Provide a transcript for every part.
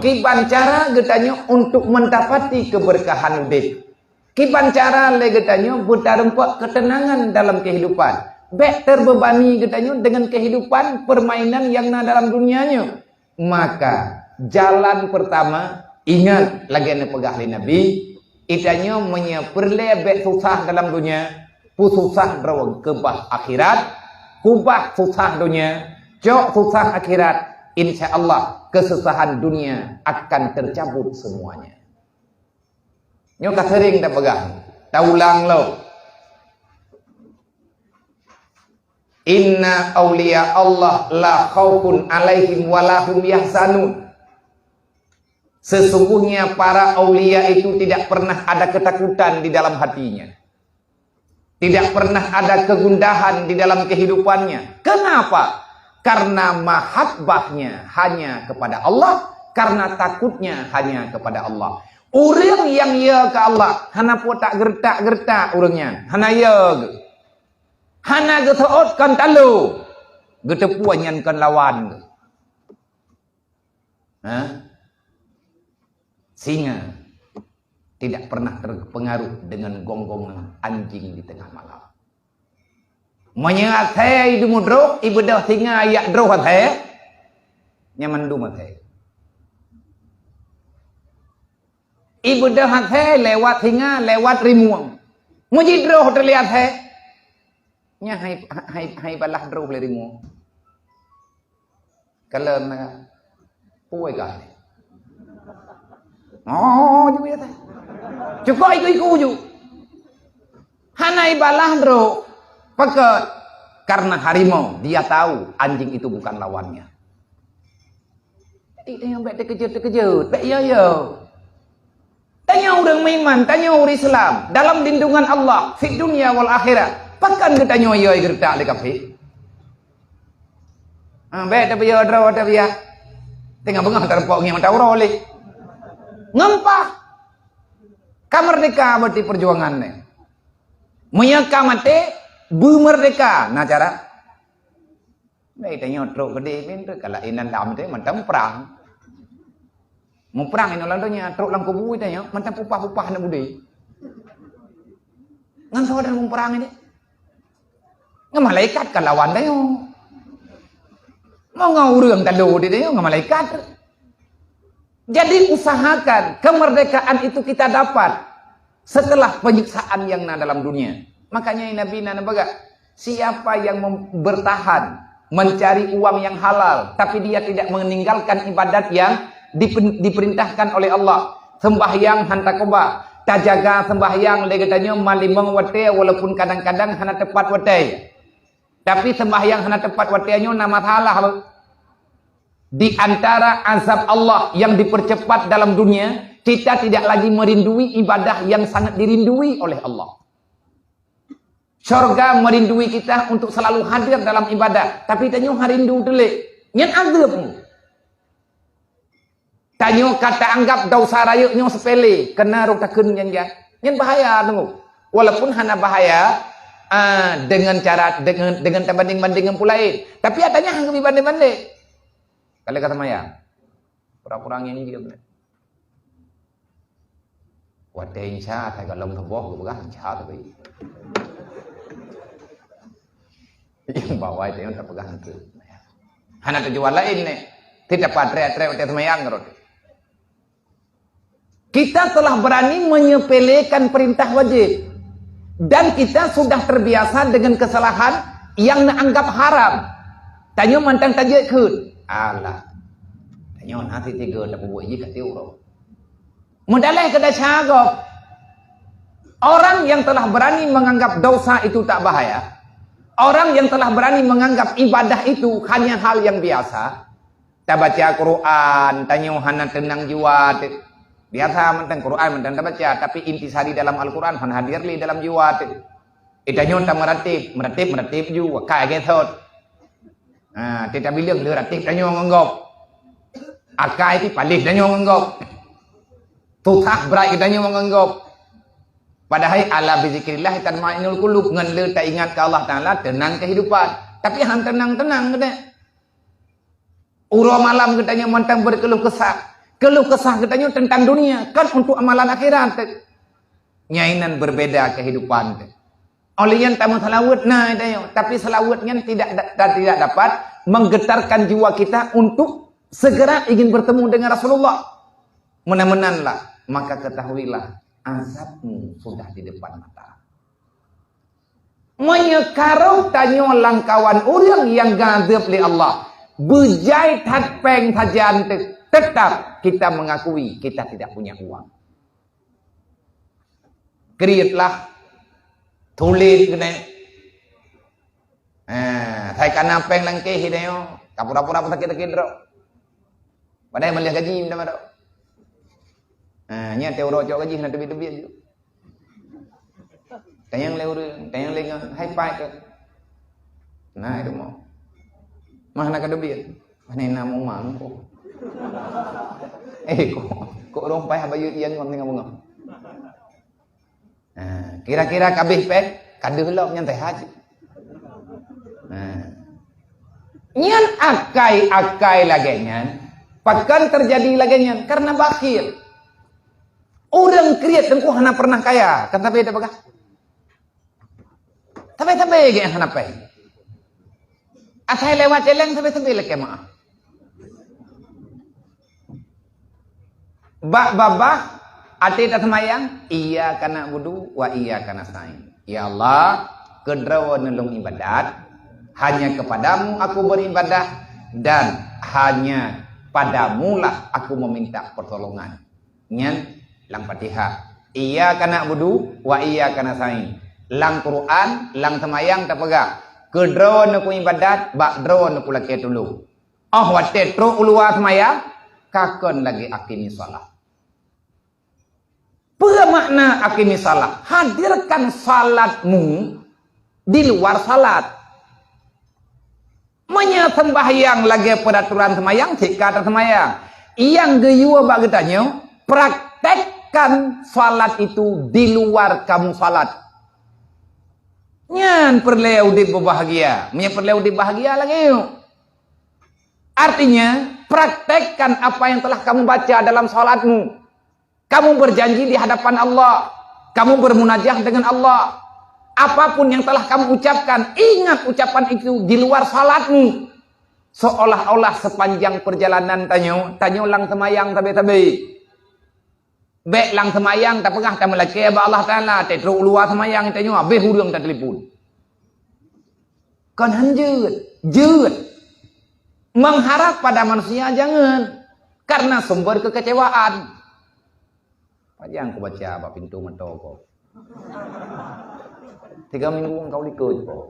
Kiban cara getanya untuk mendapati keberkahan hidup. Kiban cara le getanya berdarempak ketenangan dalam kehidupan. Bek terbebani getanya dengan kehidupan permainan yang na dalam dunianya. Maka jalan pertama ingat lagi ane pegah li Nabi, itanya menyeperle bek susah dalam dunia, susah berawang kebah akhirat, kubah susah dunia, jok susah akhirat. Insya Allah kesusahan dunia akan tercabut semuanya. Nyoka sering tak pegang, tak ulang lo. Inna awliya Allah la khawfun alaihim walahum yahzanun. Sesungguhnya para awliya itu tidak pernah ada ketakutan di dalam hatinya. Tidak pernah ada kegundahan di dalam kehidupannya. Kenapa? Karena mahabbahnya hanya kepada Allah, karena takutnya hanya kepada Allah. Orang yang ya ke Allah, hana pun tak gertak-gertak orangnya. Hana ya ke. Hana gesaot kan talu. Getepuan yang kan lawan. Singa tidak pernah terpengaruh dengan gonggongan anjing di tengah malam. Menyengat saya itu mudro, ibu dah singa ayak droh saya, nyaman duma saya. Ibu dah saya lewat singa, lewat rimuang. Muji droh terlihat saya, nya hai balah droh le rimuang. Kalau na, puai kah? Oh, juga ya. Cukup ikut juga. Hanai balah droh. Pekat. Karena harimau dia tahu anjing itu bukan lawannya. Tidak yang baik terkejut. Baik ya. Tanya orang iman, tanya orang Islam dalam lindungan Allah fi dunia wal akhirat. Pakan kita nyoy gertak le kafe. Baik tapi ya draw tapi ya. Tengah bengah terpok ngi mata ora oleh. Ngempah. Kamerdeka berarti perjuangannya. Menyaka mati bermerdeka, nah cara. Baik tanya truk gede pintu kalau inan dam tu macam perang. Mau perang ini lalunya truk lang kubu tanya macam upah-upah nak budi. Ngan saudara mau perang ini. Ngan malaikat kan lawan dia. Mau ngurung tadu dia ngan malaikat. Jadi usahakan kemerdekaan itu kita dapat setelah penyiksaan yang na dalam dunia. Makanya Nabi Nana Baga, siapa yang bertahan mencari uang yang halal, tapi dia tidak meninggalkan ibadat yang diperintahkan oleh Allah, sembahyang hantakoba, tajaga sembahyang legatanya malimang wate, walaupun kadang-kadang hana tepat wate, tapi sembahyang hana tepat watenya nama salah. Di antara azab Allah yang dipercepat dalam dunia, kita tidak lagi merindui ibadah yang sangat dirindui oleh Allah. Syurga merindui kita untuk selalu hadir dalam ibadah. Tapi tanyo harindu telik. Nyen azab. Tanyo kata anggap dosa raya nyo sepele. Kena rokakeun nyen. Nyen bahaya tunggu. Walaupun hana bahaya dengan cara dengan banding-bandingan pulai. Tapi adanya hang banding-banding. Kalau kata maya. Kurang-kurangnya ini juga benar. Wadah insya thay kalau lom theboh bukan insya tapi. Yang bawah itu yang terpegang itu. Hanya tujuan lain nih. Tidak patre-tre udah semayang ngerot. Kita telah berani menyepelekan perintah wajib. Dan kita sudah terbiasa dengan kesalahan yang dianggap haram. Tanya mantang tajik kun. Alah. Tanya nanti tiga tak buat je kat tiurau. Mudahlah kada syagok. Orang yang telah berani menganggap dosa itu tak bahaya. Orang yang telah berani menganggap ibadah itu hanya hal yang biasa. Tak baca Quran, tanya hana tenang jiwa. Biasa mentang Quran, mentang tak baca. Tapi intisari dalam Al-Quran, hana hadir li dalam jiwa. Itanya tak meratib juga. Kaya gesot. Tidak bilang dia ratib, tanya menganggap. Akai itu palih, tanya menganggap. Tutah berat, tanya menganggap. Padahal ala bizikrillah tatma'innul qulub, ngan le tak ingat ke Allah Taala tenang kehidupan. Tapi hang tenang-tenang kena. Ura malam katanya mantang berkeluh kesah. Keluh kesah katanya tentang dunia. Kan untuk amalan akhirat. Nyainan berbeda kehidupan. Olehnya tamu salawat. Nah, tapi salawatnya tidak dapat menggetarkan jiwa kita untuk segera ingin bertemu dengan Rasulullah. Menan-menanlah. Maka ketahuilah. Azabmu sudah di depan mata. Menyekarau tanya langkawan orang yang gadab li Allah. Bejai tat peng tajan tetap kita mengakui kita tidak punya uang. Kriatlah tulis kena. Saya kana peng langkeh hidayo. Kapura-pura patakit-takit ro. Padahal melihat gaji minta mado. Nya teoro cok gaji nak tebi-tebi aja. Tayang leng high five ke. Nah itu mau. Mana kada biar? Mana nama umam kok? Kok rompai habayu ian ngom tinggal ngom. Kira-kira kabeh pek kada helok nyantai haji. Nyan akai lagi nyan. Pakan terjadi lagi nyan karena bakhil. Orang kriat tengku hana pernah kaya, kan tapi ada bagah. Tapi ge hana pai. Asai lewat celeng tapi lek maaf. Babah ati tatmayang iya kana wudu wa iya kana sain. Ya Allah, kedrawa nulung ibadat, hanya kepadamu aku beribadah dan hanya padamulah aku meminta pertolongan. Nyan lang Fatihah. Iya kana wudu wa iya kana sain. Lang Quran, lang tamayang tapagah. Kedrawa nuku ibadat, bakdrawa nuku laki tulu. Wate tro uluwa tamayang, kakon lagi akini salat. Bermakna akimi salat. Hadirkan salatmu di luar salat. Sembahyang lagi peraturan semayang, jika ada semayang. Yang geyua bagi tanya, praktekkan salat itu di luar kamu salat. Nyan perleu di bahagia. Perleu di bahagia lagi yuk. Artinya, praktekkan apa yang telah kamu baca dalam salatmu. Kamu berjanji di hadapan Allah. Kamu bermunajah dengan Allah. Apapun yang telah kamu ucapkan, ingat ucapan itu di luar salatmu. Seolah-olah sepanjang perjalanan tanyo lang semayang tabe-tabe. Bek lang semayang tak pengah tak melaki ba Allah Ta'ala. Tetro luar semayang tanyo abe hurung tak telepon. Kan jut. Mengharap pada manusia jangan. Karena sumber kekecewaan. Pajang aku baca bak pintu mata kau. 3 minggu engkau likut kok.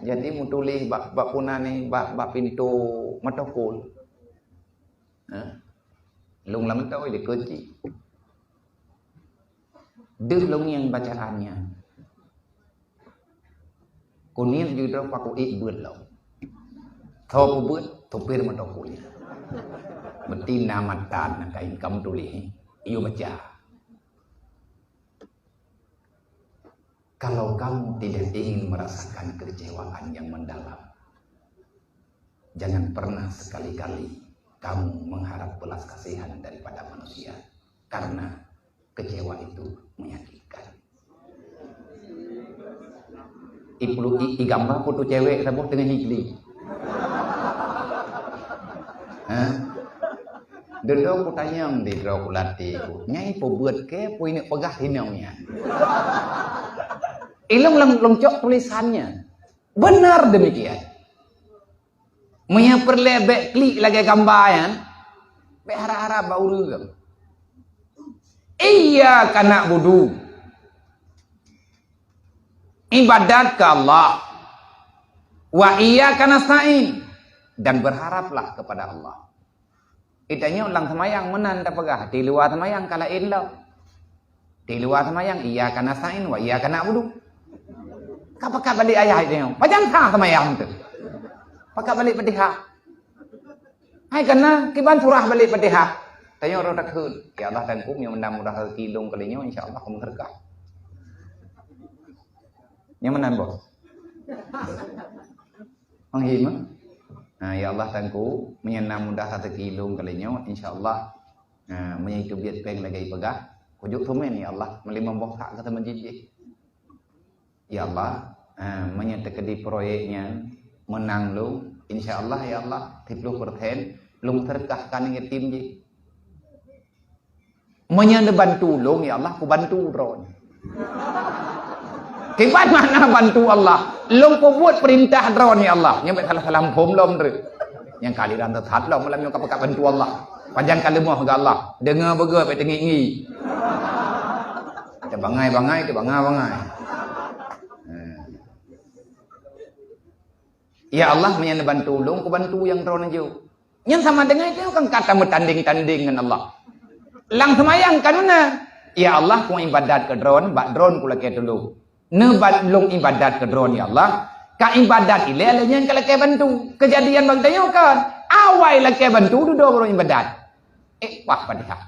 Jadi mutuli bak punani bak pintu mata kul. Lung lam tau likut ci. Deh lung yang bacaannya. Kunin juga paku beut lo. Thau beut thupir mata kul. Betina matan kain kamu tulis. Iyo baca. Kalau kamu tidak ingin merasakan kekecewaan yang mendalam, jangan pernah sekali-kali kamu mengharap belas kasihan daripada manusia, karena kecewa itu menyakitkan. Gambar foto cewek sabuk dengan hijli. Dulu aku tanya di draw kulati aku, nyai po buat ke po ini pegah hinaunya. Ilung lengcok tulisannya. Benar demikian. Perlebek klik lagi gambaran. Bek harap-harap bau rugam. Iya kana budu. Ibadat ke Allah. Wa iya kana sa'in. Dan berharaplah kepada Allah. Itanya ulang semayang menan tak pegah. Di luar semayang kala inlo. Di luar semayang iya kana sa'in wa iya kana budu. Pakai balik ayah itu, macam apa sama yang itu? Pakai balik petiha. Hai kena kiban surah balik petiha. Tanya orang takut, ya Allah tangkum yang menang mudah kilung kalinya, insya Allah kamu terkah. Yang menang bos? Menghima? Ya Allah tangku menyenam mudah rezeki long kalinya insyaallah menyitu biat peng lagi pegah kujuk tumen ya Allah melima bohak kata menjijik ya Allah menyatakan di proyeknya menang long insyaallah ya Allah 30% long terkahkan yatim je menyana bantu long ya Allah ku bantu ron Kibat mana bantu Allah long ku buat perintah ron ya Allah nyampe salah-salah pom lom tu yang kali dan terhat lom malam yang kapal bantu Allah panjang kalimah ke Allah dengar bergerak pai tengi kita bangai-bangai kita bangai-bangai ya Allah menyana bantu long ku bantu yang ron aja yang sama dengan itu kan kata bertanding-tanding dengan Allah lang semayang kanuna ya Allah ku ibadat ke drone bak drone ku laki dulu nebat long ibadat ke drone ya Allah ka ibadat ile alanya yang laki bantu kejadian bang tanya kan awai laki bantu duduk orang ibadat wah padahal